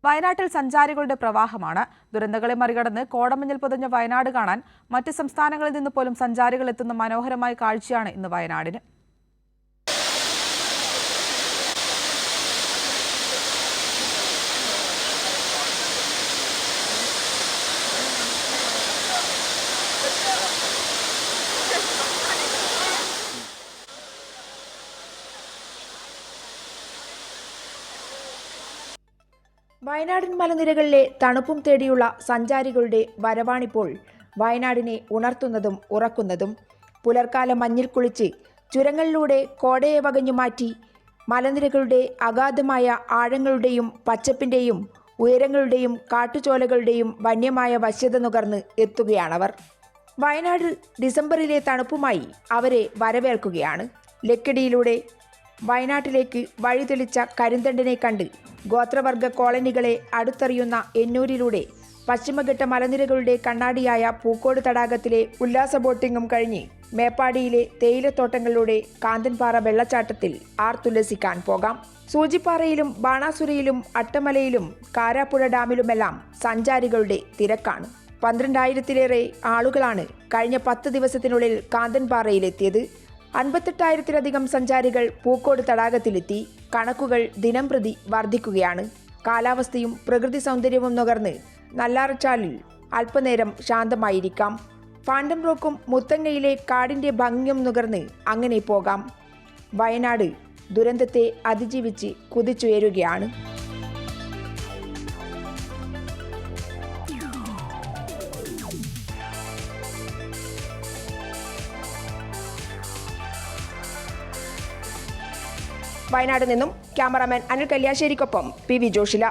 വയനാട്ടിൽ സഞ്ചാരികളുടെ പ്രവാഹമാണ്. ദുരന്തങ്ങളെ മറികടന്ന് കോടമഞ്ഞിൽ പുതഞ്ഞ വയനാട് കാണാൻ മറ്റ് സംസ്ഥാനങ്ങളിൽ നിന്ന് പോലും സഞ്ചാരികൾ എത്തുന്ന മനോഹരമായ കാഴ്ചയാണ് ഇന്ന് വയനാടിന്. വയനാടൻ മലനിരകളിലെ തണുപ്പും തേടിയുള്ള സഞ്ചാരികളുടെ വരവാണിപ്പോൾ വയനാടിനെ ഉണർത്തുന്നതും ഉറക്കുന്നതും. പുലർക്കാല മഞ്ഞിൽ കുളിച്ച് ചുരങ്ങളിലൂടെ കോടയെ വകഞ്ഞു മാറ്റി മലനിരകളുടെ അഗാധമായ ആഴങ്ങളുടെയും പച്ചപ്പിൻ്റെയും ഉയരങ്ങളുടെയും കാട്ടുചോലകളുടെയും വന്യമായ വശ്യത നുകർന്ന് എത്തുകയാണവർ. വയനാട് ഡിസംബറിലെ തണുപ്പുമായി അവരെ വരവേൽക്കുകയാണ്. ലക്കിടിയിലൂടെ വയനാട്ടിലേക്ക് വഴിതെളിച്ച കരിന്തണ്ടനെ കണ്ട് ഗോത്രവർഗ കോളനികളെ അടുത്തറിയുന്ന എന്നൂരിലൂടെ പശ്ചിമഘട്ട മലനിരകളുടെ കണ്ണാടിയായ പൂക്കോട് തടാകത്തിലെ ഉല്ലാസ ബോട്ടിങ്ങും കഴിഞ്ഞ് മേപ്പാടിയിലെ തേയിലത്തോട്ടങ്ങളിലൂടെ കാന്തൻപാറ വെള്ളച്ചാട്ടത്തിൽ ആർത്തുല്ലസിക്കാൻ പോകാം. സൂചിപ്പാറയിലും ബാണാസുരയിലും അട്ടമലയിലും കാരാപ്പുഴ ഡാമിലുമെല്ലാം സഞ്ചാരികളുടെ തിരക്കാണ്. 12,000-ലേറെ ആളുകളാണ് കഴിഞ്ഞ 10 ദിവസത്തിനുള്ളിൽ കാന്തൻപാറയിലെത്തിയത്. 58,000-ലധികം സഞ്ചാരികൾ പൂക്കോട് തടാകത്തിലെത്തി. കണക്കുകൾ ദിനംപ്രതി വർദ്ധിക്കുകയാണ്. കാലാവസ്ഥയും പ്രകൃതി സൗന്ദര്യവും നുകർന്ന് നല്ലാറച്ചാലിൽ അല്പനേരം ശാന്തമായിരിക്കാം. ഫാൻഡം റോക്കും മുത്തങ്ങയിലെ കാടിൻ്റെ ഭംഗിയും നുകർന്ന് അങ്ങനെ പോകാം. വയനാട് ദുരന്തത്തെ അതിജീവിച്ച് കുതിച്ചുയരുകയാണ്. വയനാട് നിന്നും ക്യാമറാമാൻ അനിൽ കല്യാശ്ശേരിക്കൊപ്പം PV ജോഷില.